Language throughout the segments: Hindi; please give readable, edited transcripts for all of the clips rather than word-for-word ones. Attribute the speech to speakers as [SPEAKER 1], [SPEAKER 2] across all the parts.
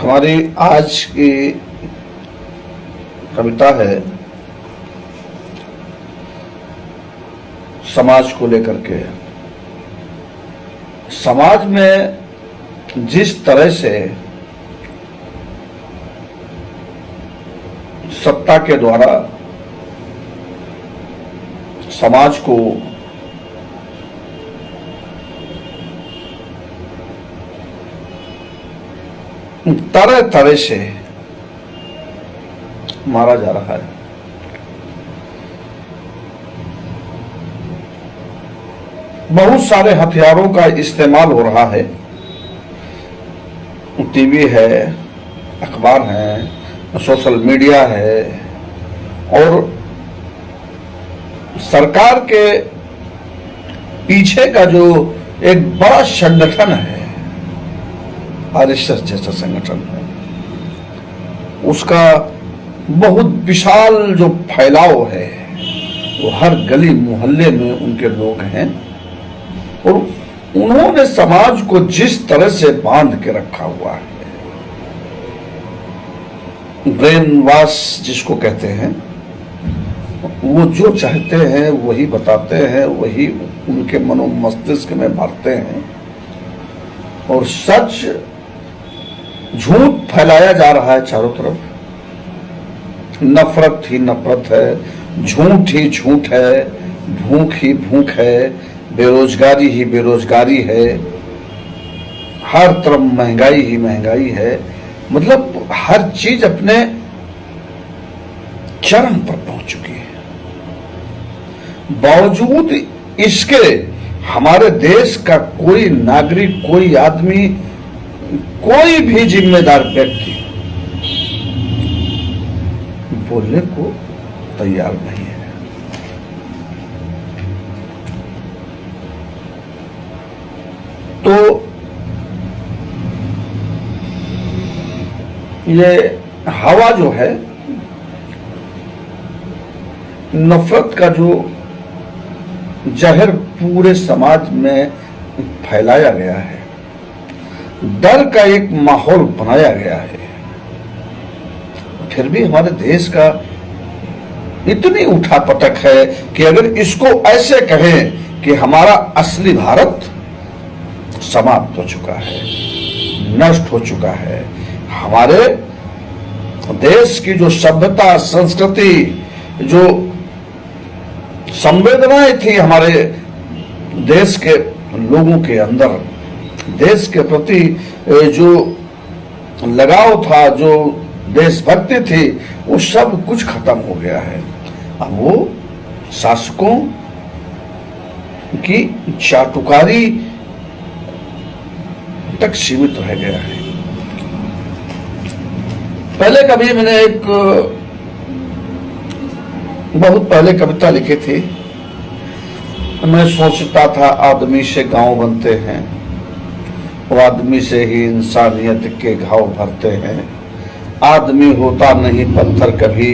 [SPEAKER 1] हमारी आज की कविता है समाज को लेकर के। समाज में जिस तरह से सत्ता के द्वारा समाज को तरह तरह से मारा जा रहा है, बहुत सारे हथियारों का इस्तेमाल हो रहा है। टीवी है, अखबार है, सोशल मीडिया है और सरकार के पीछे का जो एक बड़ा संगठन है, आरएसएस जैसा संगठन है, उसका बहुत विशाल जो फैलाव है, वो हर गली मोहल्ले में उनके लोग हैं और उन्होंने समाज को जिस तरह से बांध के रखा हुआ है, ब्रेन वॉश जिसको कहते हैं, वो जो चाहते हैं वही बताते हैं, वही उनके मनो मस्तिष्क में भरते हैं और सच झूठ फैलाया जा रहा है चारों तरफ। नफरत ही नफरत है, झूठ ही झूठ है, भूख ही भूख है, बेरोजगारी ही बेरोजगारी है, हर तरफ महंगाई ही महंगाई है। मतलब हर चीज अपने चरम पर पहुंच चुकी है। बावजूद इसके हमारे देश का कोई नागरिक, कोई आदमी, कोई भी जिम्मेदार व्यक्ति बोलने को तैयार नहीं है। तो ये हवा जो है, नफरत का जो जहर पूरे समाज में फैलाया गया है, डर का एक माहौल बनाया गया है, फिर भी हमारे देश का इतनी उठापटक है कि अगर इसको ऐसे कहें कि हमारा असली भारत समाप्त हो चुका है, नष्ट हो चुका है। हमारे देश की जो सभ्यता, संस्कृति, जो संवेदनाएं थी हमारे देश के लोगों के अंदर, देश के प्रति जो लगाव था, जो देशभक्ति थी, वो सब कुछ खत्म हो गया है। अब वो शासकों की चाटुकारी तक सीमित रह गया है। पहले कभी मैंने एक बहुत पहले कविता लिखी थी। मैं सोचता था आदमी से गांव बनते हैं, वो आदमी से ही इंसानियत के घाव भरते हैं। आदमी होता नहीं पत्थर कभी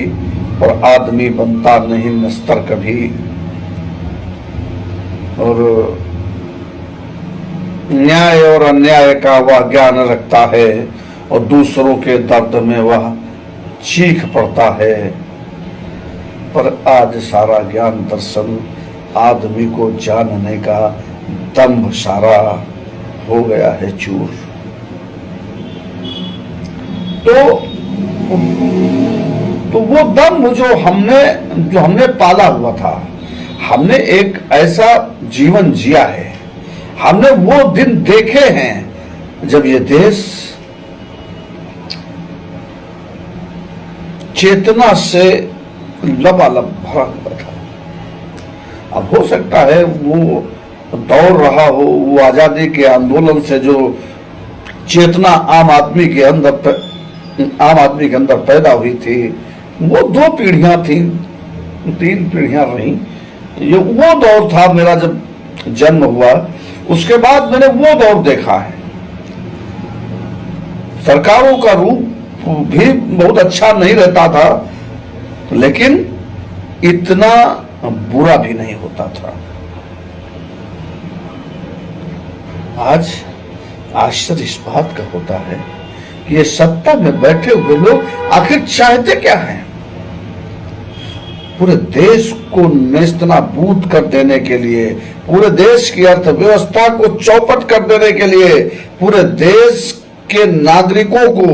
[SPEAKER 1] और आदमी बनता नहीं नस्तर कभी। और न्याय और अन्याय का वह ज्ञान रखता है और दूसरों के दर्द में वह चीख पड़ता है। पर आज सारा ज्ञान दर्शन आदमी को जानने का दम्भ सारा हो गया है चूर। तो वो दम्भ जो हमने पाला हुआ था, हमने एक ऐसा जीवन जिया है, हमने वो दिन देखे हैं जब ये देश चेतना से लबालब भरा हुआ था। अब हो सकता है वो दौड़ रहा हो, वो आजादी के आंदोलन से जो चेतना आम आदमी के अंदर पैदा हुई थी, वो 2 पीढ़ियां थी, 3 पीढ़ियां रही। ये वो दौर था मेरा जब जन्म हुआ, उसके बाद मैंने वो दौर देखा है। सरकारों का रूप भी बहुत अच्छा नहीं रहता था, लेकिन इतना बुरा भी नहीं होता था। आज आश्चर्य इस बात का होता है कि ये सत्ता में बैठे हुए लोग आखिर चाहते क्या हैं। पूरे देश को नेस्तनाबूद कर देने के लिए, पूरे देश की अर्थव्यवस्था को चौपट कर देने के लिए, पूरे देश के नागरिकों को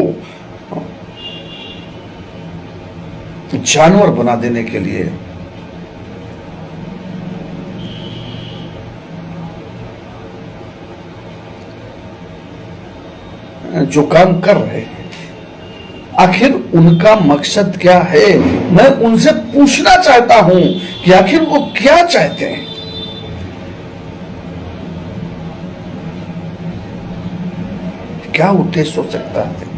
[SPEAKER 1] जानवर बना देने के लिए जो काम कर रहे हैं, आखिर उनका मकसद क्या है। मैं उनसे पूछना चाहता हूं कि आखिर वो क्या चाहते हैं। क्या उद्देश्य हो सकता है।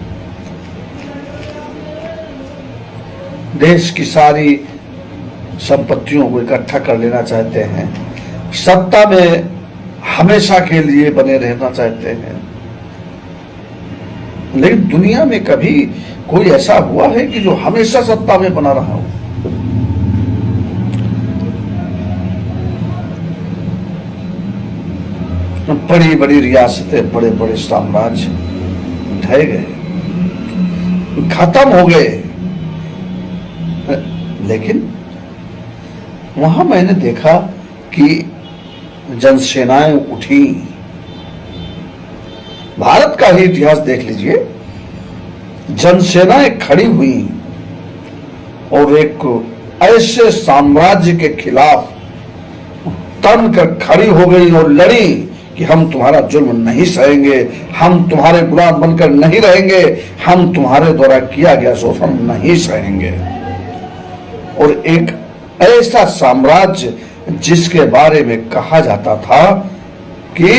[SPEAKER 1] देश की सारी संपत्तियों को इकट्ठा कर लेना चाहते हैं, सत्ता में हमेशा के लिए बने रहना चाहते हैं। लेकिन दुनिया में कभी कोई ऐसा हुआ है कि जो हमेशा सत्ता में बना रहा हो। बड़ी बड़ी रियासतें, बड़े बड़े साम्राज्य ढह गए, खत्म हो गए। लेकिन वहां मैंने देखा कि जनसेनाएं उठी। भारत का ही इतिहास देख लीजिए, जनसेनाएं खड़ी हुई और एक ऐसे साम्राज्य के खिलाफ तन कर खड़ी हो गई और लड़ी कि हम तुम्हारा जुल्म नहीं सहेंगे, हम तुम्हारे गुलाम बनकर नहीं रहेंगे, हम तुम्हारे द्वारा किया गया शोषण नहीं सहेंगे। और एक ऐसा साम्राज्य जिसके बारे में कहा जाता था कि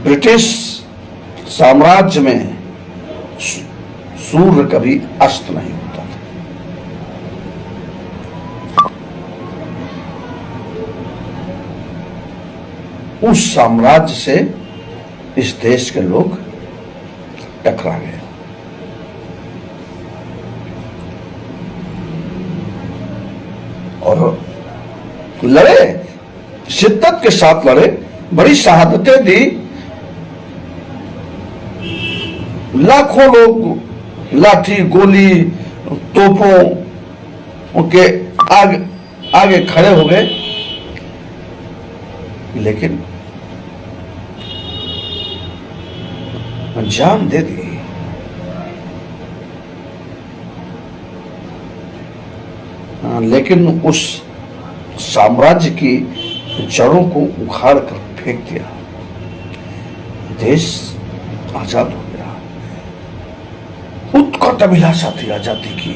[SPEAKER 1] ब्रिटिश साम्राज्य में सूर्य कभी अस्त नहीं होता था। उस साम्राज्य से इस देश के लोग टकरा गए और लड़े, शिद्दत के साथ लड़े, बड़ी शहादतें दी। लाखों लोग लाठी गोली तोपों के आगे खड़े हो गए, लेकिन जान दे दी। लेकिन उस साम्राज्य की जड़ों को उखाड़ कर फेंक दिया, देश आजाद हो गया। उत्कट अभिलाषा थी आजादी की।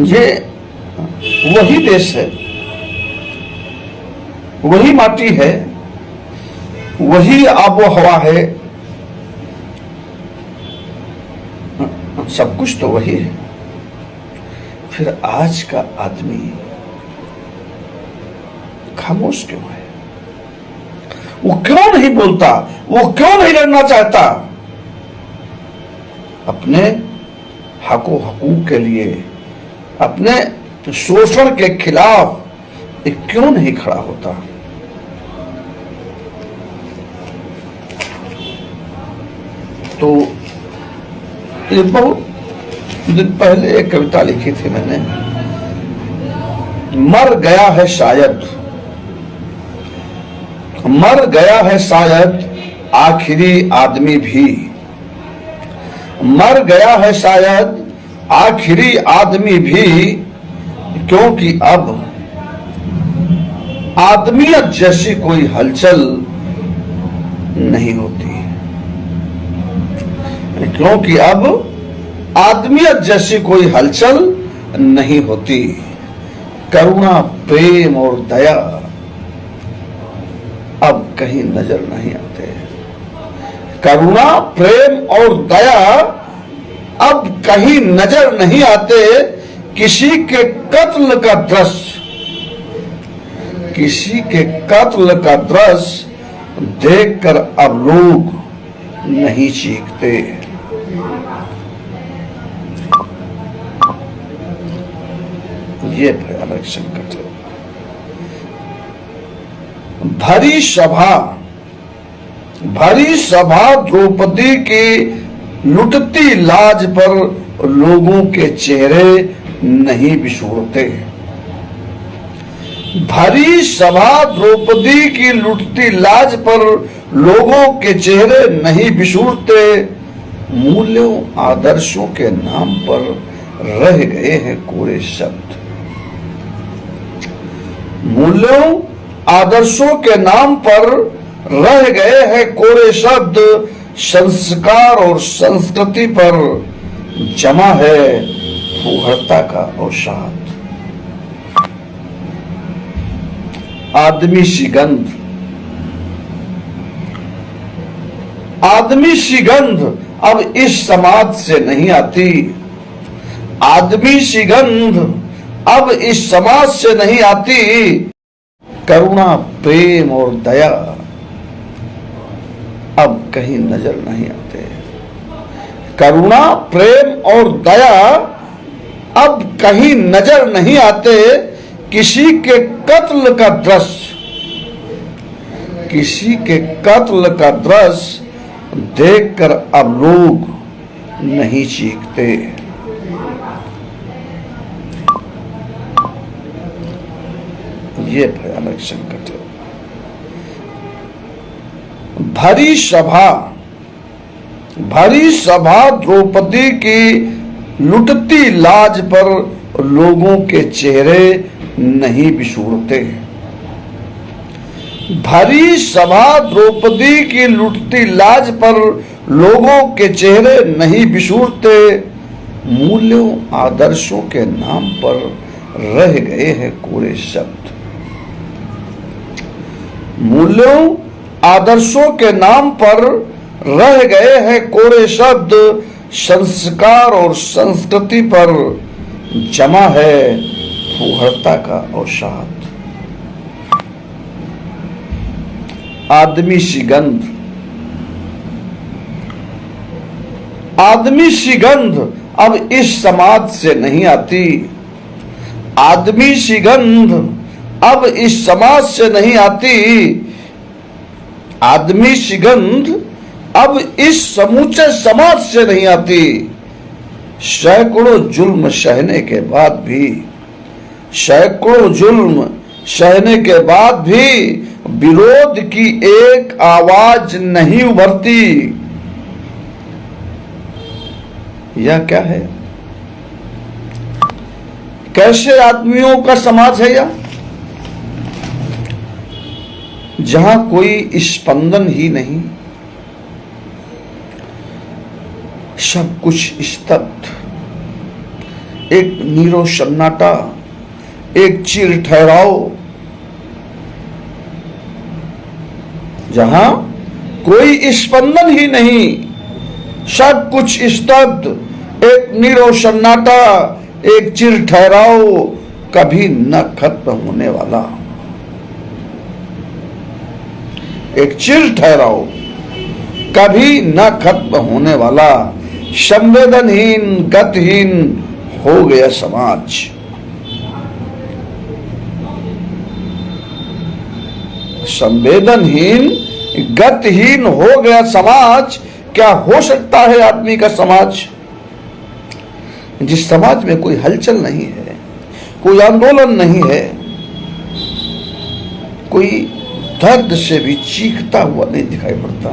[SPEAKER 1] ये वही देश है, वही माटी है, वही आबो हवा है, सब कुछ तो वही है। फिर आज का आदमी खामोश क्यों है? वो क्यों नहीं बोलता? वो क्यों नहीं लड़ना चाहता? अपने हकों हकूक के लिए, अपने शोषण के खिलाफ क्यों नहीं खड़ा होता? तो ये बहुत दिन पहले एक कविता लिखी थी मैंने, मर गया है शायद, मर गया है शायद आखिरी आदमी भी, मर गया है शायद आखिरी आदमी भी, क्योंकि अब आदमियत जैसी कोई हलचल नहीं होती, क्योंकि अब आदमियत जैसी कोई हलचल नहीं होती। करुणा प्रेम और दया अब कहीं नजर नहीं आते। करुणा प्रेम और दया अब कहीं नजर नहीं आते। किसी के कत्ल का दृश्य, किसी के कत्ल का दृश्य देखकर अब लोग नहीं चीखते। ये भयानक संकट है। भरी सभा भरी सभा द्रौपदी की लुटती लाज पर लोगों के चेहरे नहीं बिछोड़ते। भरी सभा द्रौपदी की लुटती लाज पर लोगों के चेहरे नहीं बिछोड़ते। मूल्यों आदर्शों के नाम पर रह गए हैं कोरे शब्द। मूल्यों आदर्शों के नाम पर रह गए हैं कोरे शब्द। संस्कार और संस्कृति पर जमा है फूहड़ता का अवसाद। आदमी सी गंध, आदमी सी गंध अब इस समाज से नहीं आती। आदमी सी गंध अब इस समाज से नहीं आती। करुणा प्रेम और दया अब कहीं नजर नहीं आते। करुणा प्रेम और दया अब कहीं नजर नहीं आते। किसी के कत्ल का दृश्य, किसी के कत्ल का दृश्य देखकर अब लोग नहीं चीखते। ये भयानक संकट है। भरी सभा द्रौपदी की लुटती लाज पर लोगों के चेहरे नहीं बिछोड़ते। भरी सभा द्रौपदी की लुटती लाज पर लोगों के चेहरे नहीं बिछोड़ते। मूल्यों आदर्शों के नाम पर रह गए हैं कोरे शब्द। मूल्यों आदर्शों के नाम पर रह गए हैं कोरे शब्द। संस्कार और संस्कृति पर जमा है फूहड़ता का अवसाद। आदमी सी गंध, आदमी सी गंध अब इस समाज से नहीं आती। आदमी सी गंध अब इस समाज से नहीं आती। आदमी सी गंध अब इस समूचे समाज से नहीं आती। सैकड़ों जुल्म सहने के बाद भी, सैकड़ों जुल्म सहने के बाद भी विरोध की एक आवाज नहीं उभरती। यह क्या है? कैसे आदमियों का समाज है यह, जहां कोई स्पंदन ही नहीं, सब कुछ स्तब्ध, एक नीरव सन्नाटा, एक चिर ठहराव। जहां कोई स्पंदन ही नहीं, सब कुछ स्तब्ध, एक नीरव सन्नाटा, एक चिर ठहराव, कभी न खत्म होने वाला। एक चिर ठहराव, कभी न खत्म होने वाला। संवेदनहीन गतिहीन हो गया समाज। संवेदनहीन गतिहीन हो गया समाज। क्या हो सकता है आदमी का समाज? जिस समाज में कोई हलचल नहीं है, कोई आंदोलन नहीं है, कोई दर्द से भी चीखता हुआ नहीं दिखाई पड़ता।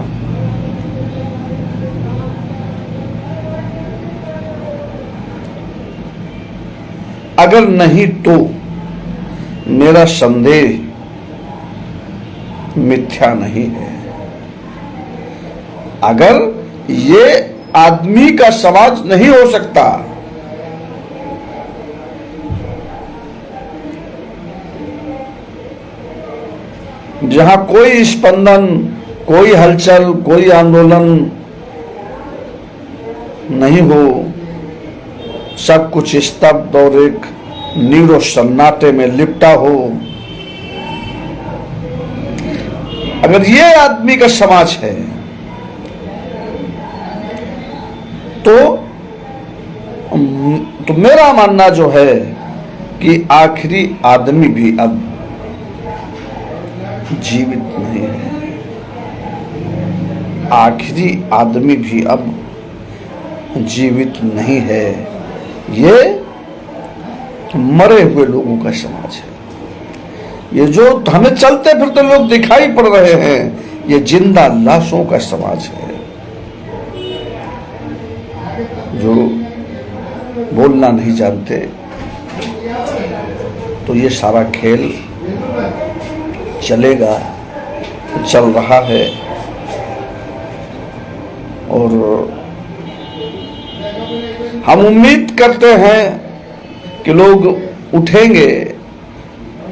[SPEAKER 1] अगर नहीं तो मेरा संदेह मिथ्या नहीं है। अगर ये आदमी का समाज नहीं हो सकता, जहां कोई स्पंदन, कोई हलचल, कोई आंदोलन नहीं हो, सब कुछ स्तब्ध और एक नीरव सन्नाटे में लिपटा हो, अगर ये आदमी का समाज है तो मेरा मानना जो है कि आखिरी आदमी भी अब जीवित नहीं है। आखिरी आदमी भी अब जीवित नहीं है। ये मरे हुए लोगों का समाज है। ये जो हमें चलते फिरते लोग दिखाई पड़ रहे हैं, ये जिंदा लाशों का समाज है जो बोलना नहीं जानते। तो ये सारा खेल चलेगा, चल रहा है और हम उम्मीद करते हैं कि लोग उठेंगे,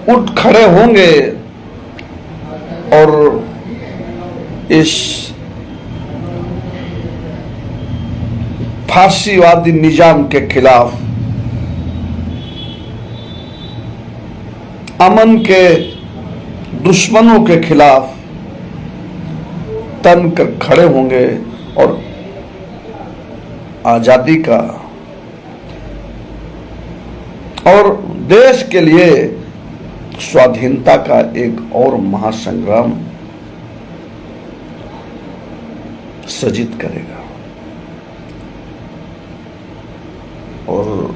[SPEAKER 1] उठ खड़े होंगे और इस फांसीवादी निजाम के खिलाफ, अमन के दुश्मनों के खिलाफ तन कर खड़े होंगे और आजादी का और देश के लिए स्वाधीनता का एक और महासंग्राम सजित करेगा। और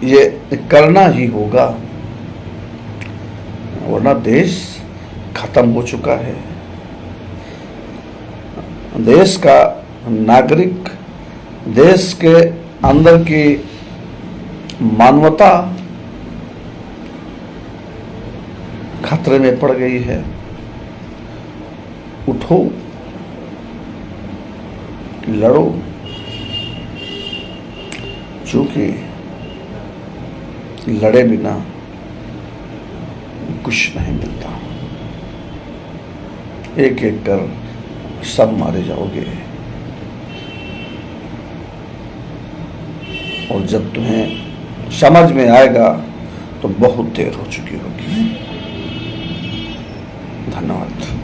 [SPEAKER 1] ये करना ही होगा, वरना देश खत्म हो चुका है। देश का नागरिक, देश के अंदर की मानवता खतरे में पड़ गई है। उठो, लड़ो, क्योंकि लड़े बिना कुछ नहीं मिलता। एक एक कर सब मारे जाओगे और जब तुम्हें समझ में आएगा तो बहुत देर हो चुकी होगी। धन्यवाद।